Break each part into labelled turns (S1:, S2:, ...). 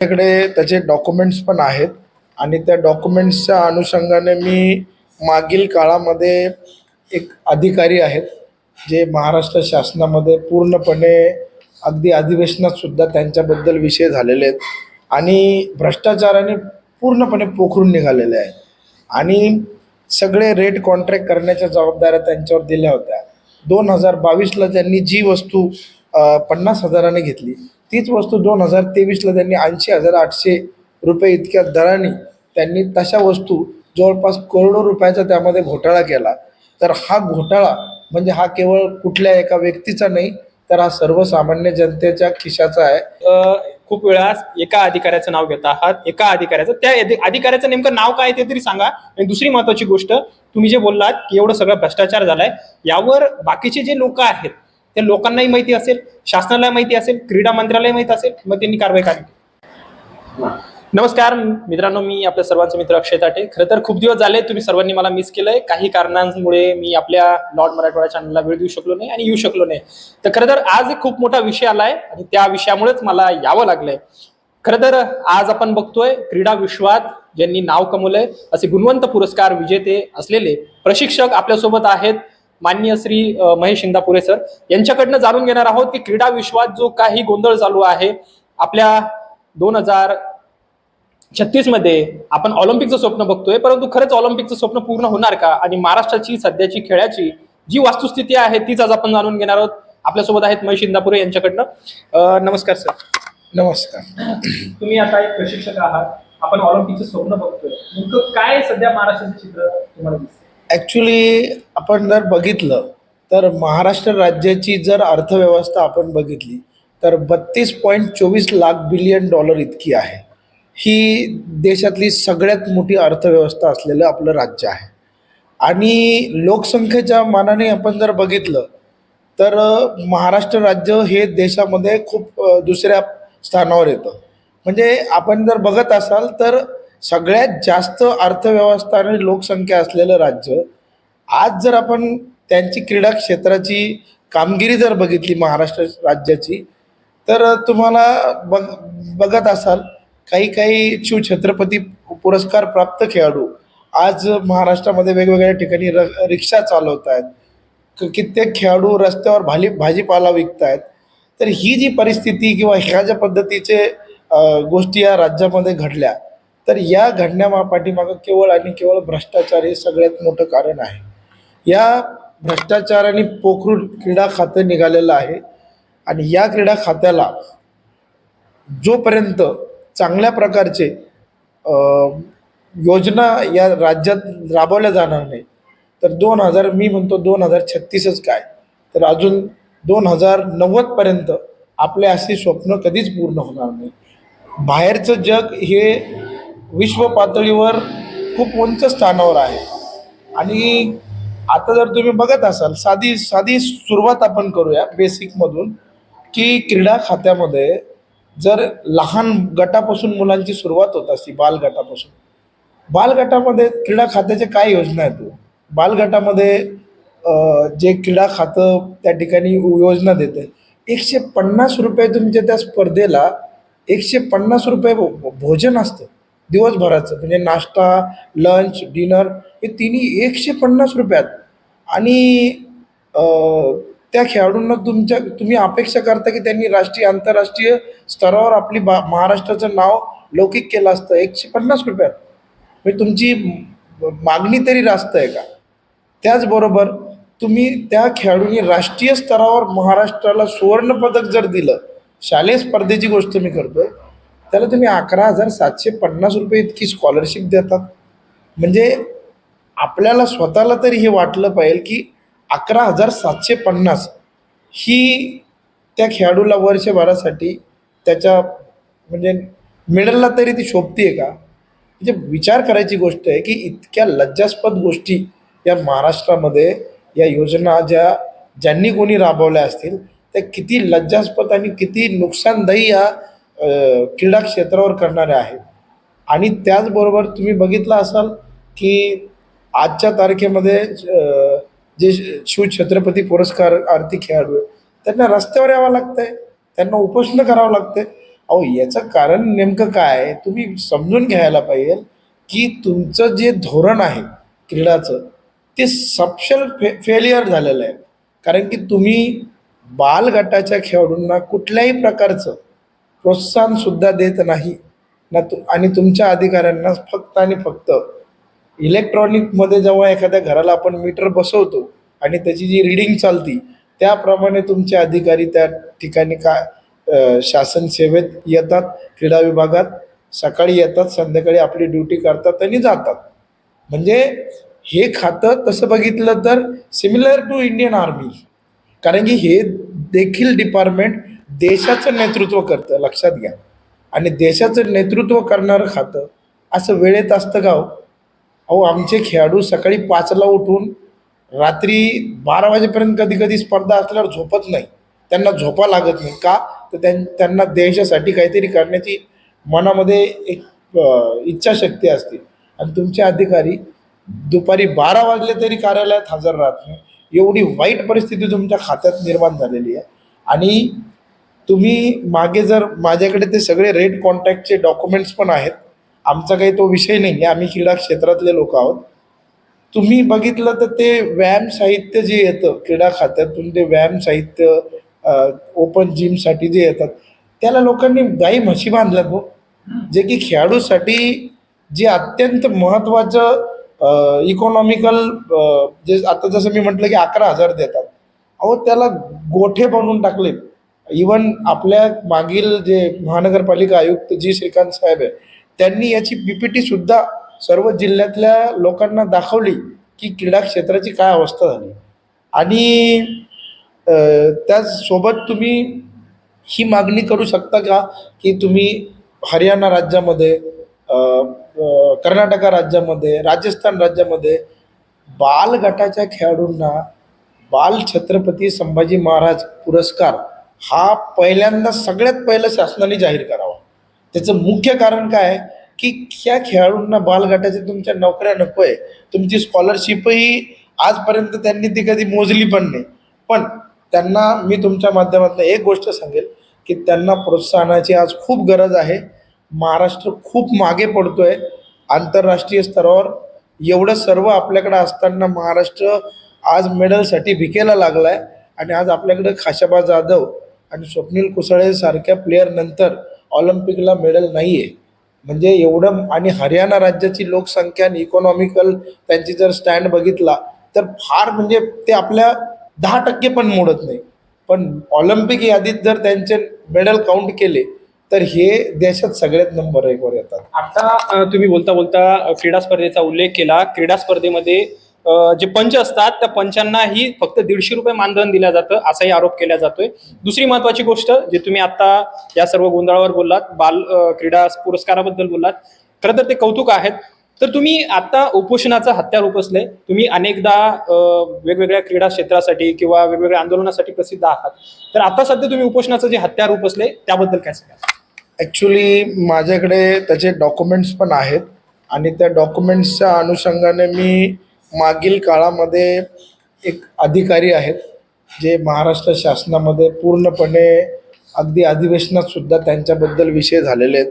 S1: माझ्याकडे त्याचे डॉक्युमेंट्स पण आहेत आणि त्या डॉक्युमेंट्सच्या अनुषंगाने मी मागील काळामध्ये एक अधिकारी आहेत जे महाराष्ट्र शासनामध्ये पूर्णपणे अगदी अधिवेशनात सुद्धा त्यांच्याबद्दल विषय झालेले आहेत आणि भ्रष्टाचाराने पूर्णपणे पोखरून निघालेले आहे आणि सगळे रेट कॉन्ट्रॅक्ट करण्याच्या जबाबदाऱ्या त्यांच्यावर दिल्या होत्या. 2022ला त्यांनी जी वस्तू 50,000ने घेतली तीच वस्तू 2023ला त्यांनी 80,800 इतक्या दराने त्यांनी तशा वस्तू जवळपास करोडो रुपयाचा त्यामध्ये घोटाळा केला. तर हा घोटाळा म्हणजे हा केवळ कुठल्या एका व्यक्तीचा नाही, तर हा सर्वसामान्य जनतेच्या खिशाचा आहे.
S2: खूप वेळा एका अधिकाऱ्याचं नाव घेता आहात, एका अधिकाऱ्याचं, त्या अधिकाऱ्याचं नेमकं नाव काय ते तरी सांगा. आणि दुसरी महत्वाची गोष्ट, तुम्ही जे बोललात की एवढं सगळं भ्रष्टाचार झालाय, यावर बाकीचे जे लोक आहेत त्या लोकांनाही माहिती असेल, शासनाला माहिती असेल, क्रीडा मंत्र्यालाही माहिती असेल, मग त्यांनी कारवाई करावी. नमस्कार मित्रांनो, मी आपल्या सर्वांचे मित्र अक्षय ताटे. खरं तर खूप दिवस झाले तुम्ही सर्वांनी मला मिस केलंय. काही कारणांमुळे मी आपल्या लॉर्ड मराठवाडा चॅनलला वेळ देऊ शकलो नाही आणि येऊ शकलो नाही. तर खरं तर आज एक खूप मोठा विषय आलाय आणि त्या विषयामुळेच मला यावं लागलंय. खरं तर आज आपण बघतोय क्रीडा विश्वात ज्यांनी नाव कमवलंय असे गुणवंत पुरस्कार विजेते असलेले प्रशिक्षक आपल्यासोबत आहेत. माननीय श्री महेश इंदापुरे सर यांच्याकडनं जाणून घेणार आहोत की क्रीडा विश्वात जो काही गोंधळ चालू आहे, आपल्या 2036 मध्ये आपण ऑलिम्पिकचं स्वप्न बघतोय, परंतु खरंच ऑलिम्पिकचं स्वप्न पूर्ण होणार का? आणि महाराष्ट्राची सध्याची खेळाची जी वस्तुस्थिती आहे तीच आज आपण जाणून घेणार आहोत. आपल्यासोबत आहेत महेश इंदापुरे यांच्याकडनं. नमस्कार सर.
S1: नमस्कार.
S2: तुम्ही आता एक प्रशिक्षक आहात, आपण ऑलिम्पिकचं स्वप्न बघतोय, नेमकं काय सध्या महाराष्ट्राचं चित्र तुम्हाला दिसतं?
S1: ॲक्च्युली आपण जर बघितलं तर महाराष्ट्र राज्याची जर अर्थव्यवस्था आपण बघितली तर 32.24 लाख बिलियन डॉलर इतकी आहे. ही देशातली सगळ्यात मोठी अर्थव्यवस्था असलेलं आपलं राज्य आहे आणि लोकसंख्येच्या मानाने आपण जर बघितलं तर महाराष्ट्र राज्य हे देशामध्ये खूप दुसऱ्या स्थानावर येतं. म्हणजे आपण जर बघत असाल तर सगळ्यात जास्त अर्थव्यवस्था आणि लोकसंख्या असलेलं राज्य. आज जर आपण त्यांची क्रीडा क्षेत्राची कामगिरी जर बघितली महाराष्ट्र राज्याची, तर तुम्हाला बघत असाल काही काही शिवछत्रपती पुरस्कार प्राप्त खेळाडू आज महाराष्ट्रामध्ये वेगवेगळ्या ठिकाणी रिक्षा चालवत आहेत. कित्येक खेळाडू रस्त्यावर भाजीपाला विकत आहेत. तर ही जी परिस्थिती किंवा ह्या ज्या पद्धतीचे गोष्टी या राज्यामध्ये घडल्या, तर या घडण्या पाठीमागं केवळ आणि केवळ भ्रष्टाचार हे सगळ्यात मोठं कारण आहे. या भ्रष्टाचाराने पोखरून क्रीडा खातं निघालेलं आहे आणि या क्रीडा खात्याला जोपर्यंत चांगल्या प्रकारचे योजना या राज्यात राबवल्या जाणार नाही, तर मी म्हणतो 2036च काय, तर अजून 2090पर्यंत आपले अशी स्वप्न कधीच पूर्ण होणार नाही. बाहेरचं जग हे विश्व पातळीवर खूप उंच स्थानावर आहे आणि आता जर तुम्ही बघत असाल, साधी सुरुवात आपण करूया बेसिकमधून, की क्रीडा खात्यामध्ये जर लहान गटापासून मुलांची सुरुवात होत असती, बालगटामध्ये क्रीडा खात्याच्या काय योजना आहेत? बालगटामध्ये जे क्रीडा खातं त्या ठिकाणी योजना देते, 150 रुपये तुमच्या त्या स्पर्धेला 150 रुपये भोजन असतं दिवसभराचं. म्हणजे नाश्ता, लंच, डिनर हे तिन्ही 150 रुपयात. आणि त्या खेळाडूंना तुम्ही अपेक्षा करता की त्यांनी राष्ट्रीय आंतरराष्ट्रीय स्तरावर आपली महाराष्ट्राचं नाव लौकिक केलं असतं 150 रुपयात. म्हणजे तुमची मागणी तरी रास्त आहे का? त्याचबरोबर तुम्ही त्या खेळाडूंनी राष्ट्रीय स्तरावर महाराष्ट्राला सुवर्णपदक जर दिलं, शालेय स्पर्धेची गोष्ट मी करतोय, त्याला तुम्ही 11,750 रुपये इतकी स्कॉलरशिप देतात. म्हणजे आपल्याला स्वतःला तरी हे वाटलं पाहिजे की 11,750 ही त्या खेळाडूला वर्षभरासाठी त्याच्या म्हणजे मेडलला तरी ती शोभते का? म्हणजे विचार करायची गोष्ट आहे की इतक्या लज्जास्पद गोष्टी या महाराष्ट्रामध्ये, या योजना ज्यांनी कोणी राबवल्या असतील त्या किती लज्जास्पद आणि किती नुकसानदायी या क्रीडा क्षेत्रावर करणारे आहेत. आणि त्याचबरोबर तुम्ही बघितलं असाल की आजच्या तारखेमध्ये जे शिवछत्रपती पुरस्कार आरती खेळाडू आहेत त्यांना रस्त्यावर यावं लागतंय, त्यांना उपोषण करावं लागतंय. अहो याचं कारण नेमकं काय आहे? तुम्ही समजून घ्यायला पाहिजे की तुमचं जे धोरण आहे क्रीडाचं ते सपशेल फेलियर झालेलं आहे. कारण की तुम्ही बालगटाच्या खेळाडूंना कुठल्याही प्रकारचं प्रोत्साहनसुद्धा देत नाही ना आणि तुमच्या अधिकाऱ्यांना फक्त आणि फक्त इलेक्ट्रॉनिकमध्ये जेव्हा एखाद्या घराला आपण मीटर बसवतो आणि त्याची जी रीडिंग चालती त्याप्रमाणे तुमचे अधिकारी त्या ठिकाणी शासन सेवेत येतात, क्रीडा विभागात सकाळी येतात, संध्याकाळी आपली ड्युटी करतात आणि जातात. म्हणजे हे खातं तसं बघितलं तर सिमिलर टू इंडियन आर्मी. कारण की हे देखील डिपार्टमेंट देशाचं नेतृत्व करतं, लक्षात घ्या. आणि देशाचं नेतृत्व करणारं खातं असं वेळेत असतं का हो? अहो आमचे खेळाडू सकाळी 5ला उठून रात्री 12 वाजेपर्यंत कधी कधी स्पर्धा असल्यावर झोपत नाही. त्यांना झोपा लागत नाही का? तर त्यांना देशासाठी काहीतरी करण्याची मनामध्ये एक इच्छाशक्ती असते. आणि तुमचे अधिकारी दुपारी 12 वाजले तरी कार्यालयात हजर राहत नाही. एवढी वाईट परिस्थिती तुमच्या खात्यात निर्माण झालेली आहे. आणि तुम्ही मागे जर माझ्याकडे ते सगळे रेट कॉन्ट्रॅक्टचे डॉक्युमेंट्स पण आहेत. आमचा काही तो विषय नाही आहे, आम्ही क्रीडा क्षेत्रातले लोक आहोत. तुम्ही बघितलं तर ते व्यायाम साहित्य जे येतं क्रीडा खात्यातून ते व्यायाम साहित्य ओपन जिमसाठी जे येतात त्याला लोकांनी गाई म्हशी बांधल्यात हो. जे की खेळाडूसाठी जे अत्यंत महत्त्वाचं इकॉनॉमिकल जे आता जसं मी म्हटलं की 11,000 देतात. अहो त्याला गोठे बनवून टाकले. इवन आपल्या मागील जे महानगरपालिका आयुक्त जी श्रीकांत साहेब आहे त्यांनी याची PPT सुद्धा सर्व जिल्ह्यातल्या लोकांना दाखवली की क्रीडा क्षेत्राची काय अवस्था झाली. आणि त्याचसोबत तुम्ही ही मागणी करू शकता का की तुम्ही हरियाणा राज्यामध्ये कर्नाटका राज्यामध्ये राजस्थान राज्यामध्ये बालगटाच्या खेळाडूंना बाल छत्रपती संभाजी महाराज पुरस्कार हा पहिल्यांदा सगळ्यात पहिलं शासनाने जाहीर करावा. त्याचं मुख्य कारण काय आहे की ह्या खेळाडूंना बालगटाच्या तुमच्या नोकऱ्या नको आहे. तुमची स्कॉलरशिपही आजपर्यंत त्यांनी ती कधी मोजली पण नाही. पण त्यांना मी तुमच्या माध्यमातून एक गोष्ट सांगेल की त्यांना प्रोत्साहनाची आज खूप गरज आहे. महाराष्ट्र खूप मागे पडतोय आंतरराष्ट्रीय स्तरावर. एवढं सर्व आपल्याकडं असताना महाराष्ट्र आज मेडलसाठी भिकेला लागला आहे. आणि आज आपल्याकडं खाशाबा जाधव आणि स्वप्नील कुसळे सारख्या प्लेयर नंतर ऑलिम्पिकला मेडल नाही आहे. म्हणजे एवढं आणि हरियाणा राज्याची लोकसंख्या आणि इकॉनॉमिकल त्यांची जर स्टँड बघितला तर फार म्हणजे ते आपल्या 10% पण मोडत नाही. पण ऑलिम्पिक यादीत जर त्यांचे मेडल काउंट केले तर हे देशात सगळ्यात नंबर 1 वर येतात.
S2: आता तुम्ही बोलता बोलता क्रीडा स्पर्धेचा उल्लेख केला. क्रीडा स्पर्धेमध्ये जे पंच असतात त्या पंचांनाही फक्त 150 रुपये मानधन दिलं जातं असाही आरोप केला जातोय. दुसरी महत्वाची गोष्ट जे तुम्ही आता या सर्व गोंधळावर बोललात, बाल क्रीडा पुरस्काराबद्दल बोललात, खरं तर ते कौतुक आहेत. तर तुम्ही आता उपोषणाचं हत्यार उपसलंय. तुम्ही अनेकदा वेगवेगळ्या क्रीडा क्षेत्रासाठी किंवा वेगवेगळ्या आंदोलनासाठी प्रसिद्ध आहात. तर आता सध्या तुम्ही उपोषणाचं जे हत्यार उपसलंय त्याबद्दल काय सांगा?
S1: ॲक्च्युली माझ्याकडे त्याचे डॉक्युमेंट्स पण आहेत. आणि त्या डॉक्युमेंट्सच्या अनुषंगाने मी मागील काळामध्ये एक अधिकारी आहेत जे महाराष्ट्र शासनामध्ये पूर्णपणे अगदी अधिवेशनातसुद्धा त्यांच्याबद्दल विषय झालेले आहेत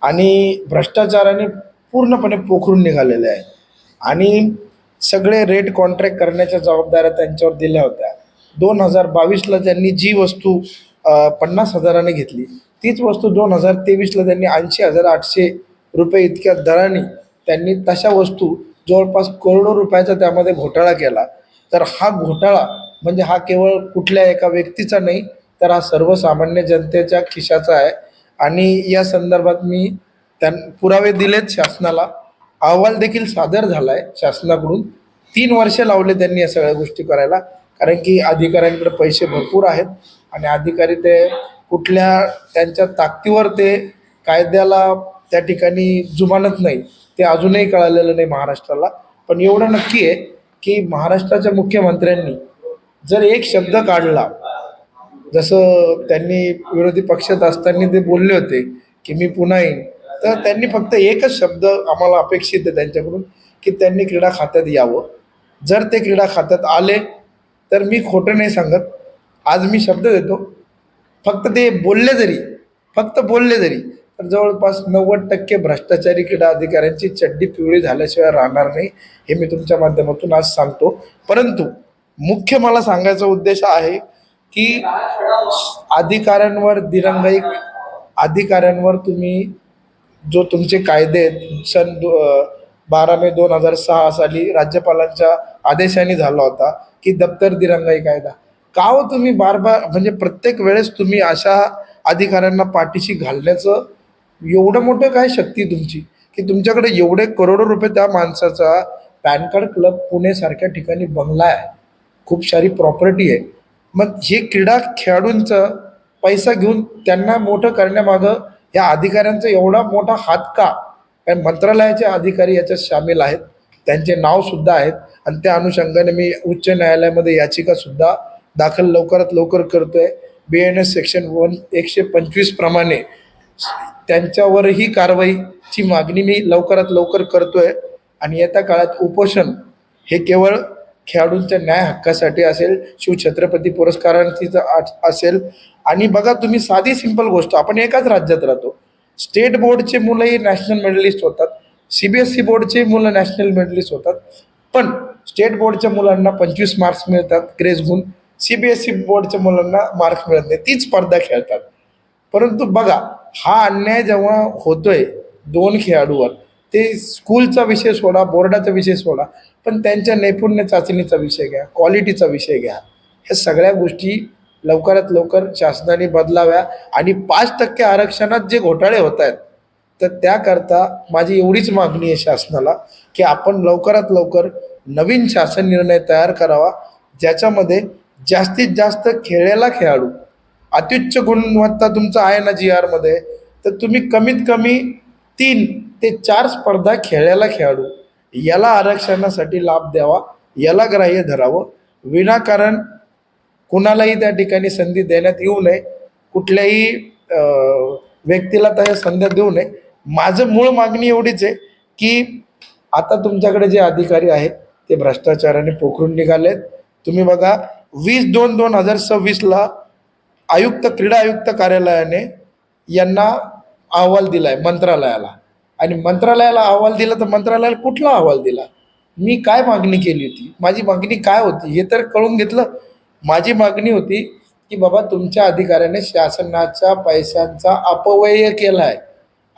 S1: आणि भ्रष्टाचाराने पूर्णपणे पोखरून निघालेले आहे. आणि सगळे रेट कॉन्ट्रॅक्ट करण्याच्या जबाबदाऱ्या त्यांच्यावर दिल्या होत्या. 2022ला त्यांनी जी वस्तू 50,000ने घेतली तीच वस्तू 2023ला त्यांनी 80,800 रुपये इतक्या दराने त्यांनी तशा वस्तू जवळपास करोडो रुपयाचा त्यामध्ये घोटाळा केला. तर हा घोटाळा म्हणजे हा केवळ कुठल्या एका व्यक्तीचा नाही तर हा सर्वसामान्य जनतेच्या खिशाचा आहे. आणि या संदर्भात मी पुरावे दिलेत शासनाला. अहवाल देखील सादर झाला आहे शासनाकडून. 3 वर्षे लावले त्यांनी या सगळ्या गोष्टी करायला. कारण की अधिकाऱ्यांकडे पैसे भरपूर आहेत आणि अधिकारी ते कुठल्या त्यांच्या ताकदीवर ते कायद्याला त्या ठिकाणी जुमानत नाही ते अजूनही कळालेलं नाही महाराष्ट्राला. पण एवढं नक्की आहे की महाराष्ट्राच्या मुख्यमंत्र्यांनी जर एक शब्द काढला, जसं त्यांनी विरोधी पक्षात असताना ते बोलले होते की मी पुन्हा येईन, तर त्यांनी फक्त एकच शब्द आम्हाला अपेक्षित आहे त्यांच्याकडून की त्यांनी क्रीडा खात्यात यावं. जर ते क्रीडा खात्यात आले तर मी खोटं नाही सांगत, आज मी शब्द देतो, फक्त ते बोलले जरी फक्त बोलले जरी तर जवळपास 90% भ्रष्टाचारी क्रीडा अधिकाऱ्यांची चड्डी पिवळी झाल्याशिवाय राहणार नाही, हे मी तुमच्या माध्यमातून आज सांगतो. परंतु मुख्य मला सांगायचा उद्देश आहे की अधिकाऱ्यांवर दिरंगाई, अधिकाऱ्यांवर तुम्ही जो तुमचे कायदे आहेत, 12 मे 2006 साली राज्यपालांच्या आदेशाने झाला होता की दप्तर दिरंगाई कायदा, का हो तुम्ही बार बार म्हणजे प्रत्येक वेळेस तुम्ही अशा अधिकाऱ्यांना पाठीशी घालण्याचं एवढं मोठं काय शक्ती तुमची की तुमच्याकडे एवढे करोडो रुपये, त्या माणसाचा पॅन कार्ड क्लब पुणेसारख्या ठिकाणी बंगला आहे, खूप सारी प्रॉपर्टी आहे. मग हे क्रीडा खेळाडूंचा पैसा घेऊन त्यांना मोठं करण्यामागं या अधिकाऱ्यांचा एवढा मोठा हात का? कारण मंत्रालयाचे अधिकारी याच्यात सामील आहेत, त्यांचे नावसुद्धा आहेत आणि त्या अनुषंगाने मी उच्च न्यायालयामध्ये याचिकासुद्धा दाखल लवकरात लवकर करतोय. BNS सेक्शन 125 प्रमाणे त्यांच्यावरही कारवाईची मागणी मी लवकरात लवकर करतोय. आणि येत्या काळात उपोषण हे केवळ खेळाडूंच्या न्याय हक्कासाठी असेल, शिवछत्रपती पुरस्कारांची असेल. आणि बघा तुम्ही, साधी सिंपल गोष्ट, आपण एकाच राज्यात राहतो, स्टेट बोर्डचे मुलंही नॅशनल मेडलिस्ट होतात, CBSE बोर्डचे मुलं नॅशनल मेडलिस्ट होतात, पण स्टेट बोर्डच्या मुलांना 25 मार्क्स मिळतात ग्रेस गुण, CBSE बोर्डच्या मुलांना मार्क्स मिळत नाही, तीच स्पर्धा खेळतात. परंतु बघा, हा अन्याय जेव्हा होतोय दोन खेळाडूवर, ते स्कूलचा विषय सोडा, बोर्डाचा विषय सोडा, पण त्यांच्या नैपुण्य चाचणीचा विषय घ्या, क्वालिटीचा विषय घ्या, ह्या सगळ्या गोष्टी लवकरात लवकर शासनाने बदलाव्या. आणि 5% आरक्षणात जे घोटाळे होत आहेत, तर त्याकरता माझी एवढीच मागणी आहे शासनाला की आपण लवकरात लवकर नवीन शासन निर्णय तयार करावा, ज्याच्यामध्ये जास्तीत जास्त खेळलेला खेळाडू, अत्युच्च गुणवत्ता तुमचा आहे ना GR मध्ये, तर तुम्ही कमीत कमी 3 ते 4 स्पर्धा खेळलेला खेळाडू याला आरक्षणासाठी लाभ द्यावा, याला ग्राह्य धरावं. विनाकारण कुणालाही त्या ठिकाणी संधी देण्यात येऊ नये, कुठल्याही व्यक्तीला त्या संधी देऊ नये. माझं मूळ मागणी एवढीच आहे की आता तुमच्याकडे जे अधिकारी आहेत ते भ्रष्टाचाराने पोखरून निघालेत. तुम्ही बघा, 20/2/2026 आयुक्त, क्रीडा आयुक्त कार्यालयाने यांना अहवाल दिलाय मंत्रालयाला, आणि मंत्रालयाला अहवाल दिला तर मंत्रालयाला कुठला अहवाल दिला? मी काय मागणी केली होती, माझी मागणी काय होती हे तर कळून घेतलं. माझी मागणी होती की बाबा, तुमच्या अधिकाऱ्याने शासनाच्या पैशांचा अपव्यय केला आहे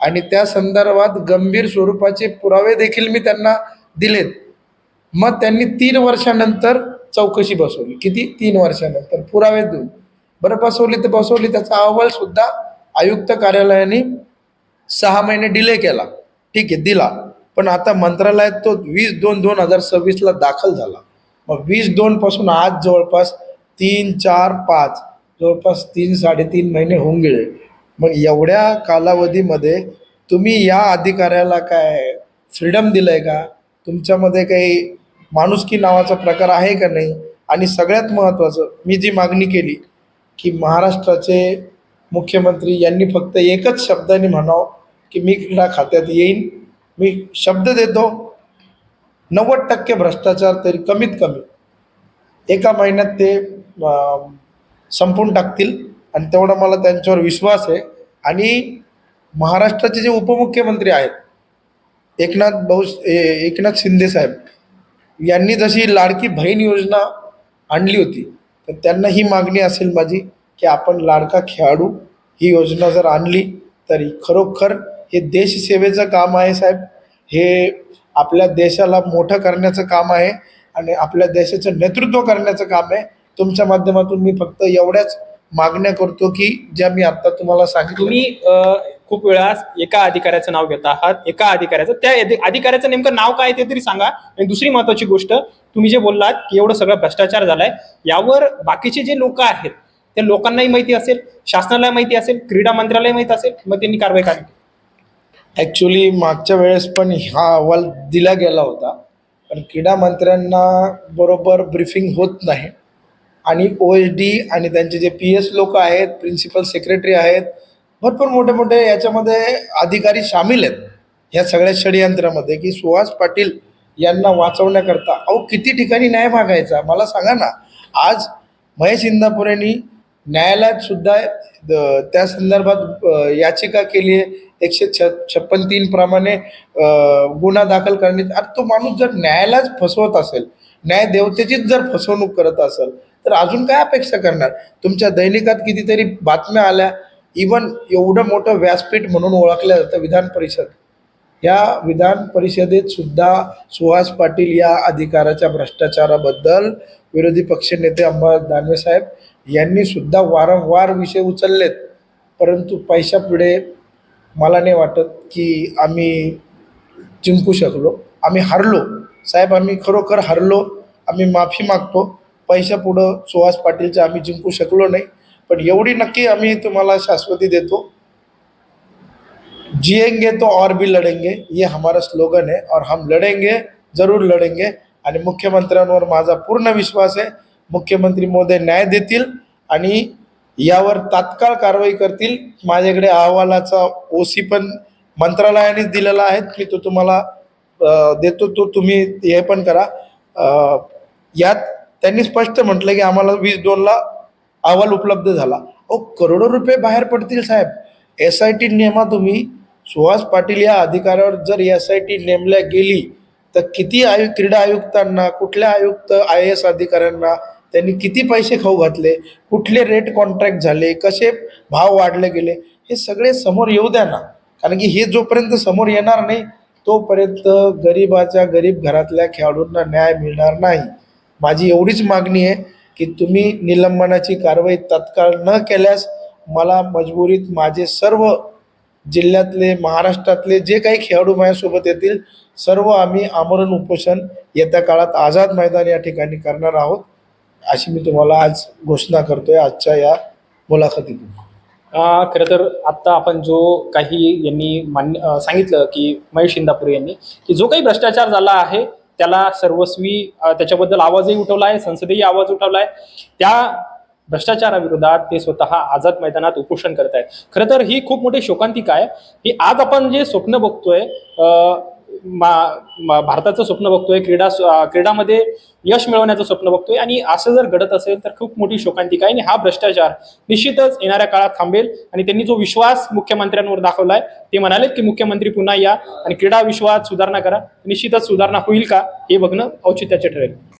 S1: आणि त्या संदर्भात गंभीर स्वरूपाचे पुरावे देखील मी त्यांना दिलेत. मग त्यांनी 3 वर्षानंतर चौकशी बसवली. किती? 3 वर्षानंतर पुरावे देऊन. बरं, बसवली तर बसवली, त्याचा अहवाल सुद्धा आयुक्त कार्यालयाने 6 महिने डिले केला, ठीक आहे, दिला. पण आता मंत्रालयात तो 20/2/2026 दाखल झाला. मग 20/2 पासून आज जवळपास 3, 4, 5 जवळपास 3-3.5 महिने होऊन गेले. मग एवढ्या कालावधीमध्ये तुम्ही या अधिकाऱ्याला काय फ्रीडम दिलंय का? तुमच्यामध्ये काही माणुसकी नावाचा प्रकार आहे का नाही? आणि सगळ्यात महत्त्वाचं, मी जी मागणी केली की महाराष्ट्राचे मुख्यमंत्री यांनी फक्त एकच शब्दाने म्हणावं की मी क्रीडा खात्यात येईन, मी शब्द देतो 90% भ्रष्टाचार तरी कमीत कमी एका महिन्यात ते संपून टाकतील, आणि तेवढा मला त्यांच्यावर विश्वास आहे. आणि महाराष्ट्राचे जे उपमुख्यमंत्री आहेत, एकनाथ शिंदे साहेब यांनी जशी लाडकी बहीण योजना आणली होती, तर त्यांना ही मागणी असेल माझी की आपण लाडका खेळाडू ही योजना जर आणली तरी खरोखर हे देशसेवेचं काम आहे साहेब. हे आपल्या देशाला मोठं करण्याचं काम आहे आणि आपल्या देशाचं नेतृत्व करण्याचं काम आहे. तुमच्या माध्यमातून मी फक्त एवढ्याच मागण्या करतो की ज्या मी आता तुम्हाला सांगितलं.
S2: तुम्ही खूप वेळा एका अधिकाऱ्याचं नाव घेता आहात, एका अधिकाऱ्याचं, त्या अधिकाऱ्याचं नेमकं नाव काय ते तरी सांगा. आणि दुसरी महत्वाची गोष्ट, तुम्ही जे बोललात की एवढं सगळं भ्रष्टाचार झालाय, यावर बाकीचे जे लोक आहेत त्या लोकांनाही माहिती असेल, शासनाला माहिती असेल, क्रीडा मंत्रालय माहिती असेल, मग त्यांनी कारवाई करावी.
S1: ॲक्च्युली मागच्या वेळेस पण हा अहवाल दिला गेला होता, पण क्रीडा मंत्र्यांना बरोबर ब्रीफिंग होत नाही. आणि OSD आणि त्यांचे जे PS लोक आहेत, प्रिन्सिपल सेक्रेटरी आहेत, भरपूर मोठे मोठे याच्यामध्ये अधिकारी सामील आहेत ह्या सगळ्या षडयंत्रामध्ये की सुहास पाटील यांना वाचवण्याकरता. अहो, किती ठिकाणी न्याय मागायचा मला सांगा ना. आज महेश इंदापुरेंनी न्यायालयात सुद्धा त्या संदर्भात याचिका केली आहे 156(3) प्रमाणे गुन्हा दाखल करण्यात. आता तो माणूस जर न्यायालयात फसवत असेल, न्यायदेवतेचीच जर फसवणूक करत असेल, तर अजून काय अपेक्षा करणार? तुमच्या दैनिकात कितीतरी बातम्या आल्या, इवन एवढं मोठं व्यासपीठ म्हणून ओळखलं जातं विधान परिषद. या विधान परिषदेत सुद्धा सुहास पाटील या अधिकाऱ्याच्या भ्रष्टाचाराबद्दल विरोधी पक्षनेते अंबादास दानवे साहेब यांनी सुद्धा वारंवार विषय उचललेत. परंतु पैशापुढे मला नाही वाटत की आम्ही जिंकू शकलो. आम्ही हारलो साहेब, आम्ही खरोखर हारलो. आम्ही माफी मागतो. पैशापुढं सुहास पाटीलचं आम्ही जिंकू शकलो नाही. पण एवढी नक्की आम्ही तुम्हाला शाश्वती देतो, जिएंगे तो और भी लढेंगे, ये हमारा स्लोगन है और हम लढेंगे, जरूर लढेंगे. आणि मुख्यमंत्र्यांवर माझा पूर्ण विश्वास आहे. मुख्यमंत्री महोदय न्याय देतील आणि यावर तात्काळ कारवाई करतील. माझ्याकडे अहवालाचा ओसी पण मंत्रालयानेच दिलेला आहे, मी तो तुम्हाला देतो. तो तुम्ही हे पण करा. यात त्यांनी स्पष्ट म्हटलं की आम्हाला 20/2ला अहवाल उपलब्ध झाला. करोडो रुपये बाहेर पडतील साहेब. SIT नेमा तुम्ही. सुहास पाटील या अधिकाऱ्यावर जर SIT नेमल्या गेली तर किती क्रीडा आयुक्तांना, कुठल्या आयुक्त IAS अधिकाऱ्यांना त्यांनी किती पैसे खाऊ घातले, कुठले रेट कॉन्ट्रॅक्ट झाले, कसे भाव वाढले गेले, हे सगळे समोर येऊ द्या ना. कारण की हे जोपर्यंत समोर येणार नाही तोपर्यंत गरीब घरातल्या खेळाडूंना न्याय मिळणार नाही. माझी एवढीच मागणी आहे की तुम्ही निलंबनाची कारवाई तात्काळ न केल्यास मला मजबुरीत माझे सर्व जिल्ह्यातले, महाराष्ट्रातले जे काही खेळाडू माझ्यासोबत येतील, सर्व आम्ही आमरण उपोषण येत्या काळात आझाद मैदान या ठिकाणी करणार आहोत, अशी मी तुम्हाला आज घोषणा करतोय आजच्या या मुलाखतीतून.
S2: खरं तर आत्ता आपण जो काही यांनी सांगितलं की महेश इंदापुरे यांनी की जो काही भ्रष्टाचार झाला आहे त्याला सर्वस्वी त्याच्याबद्दल आवाजही उठवला आहे, संसदेही आवाज उठवला आहे. त्या भ्रष्टाचाराविरोधात ते स्वतः आझाद मैदानात उपोषण करत आहेत. खरं तर ही खूप मोठी शोकांतिका आहे की आज आपण जे स्वप्न बघतोय, भारताचं स्वप्न बघतोय, क्रीडामध्ये यश मिळवण्याचं स्वप्न बघतोय, आणि असं जर घडत असेल तर खूप मोठी शोकांतिका आहे. आणि हा भ्रष्टाचार निश्चितच येणाऱ्या काळात थांबेल. आणि त्यांनी जो विश्वास मुख्यमंत्र्यांवर दाखवलाय, ते म्हणाले की मुख्यमंत्री पुन्हा या आणि क्रीडा विश्वात सुधारणा करा. निश्चितच सुधारणा होईल का हे बघणं औचित्याचे ठरेल.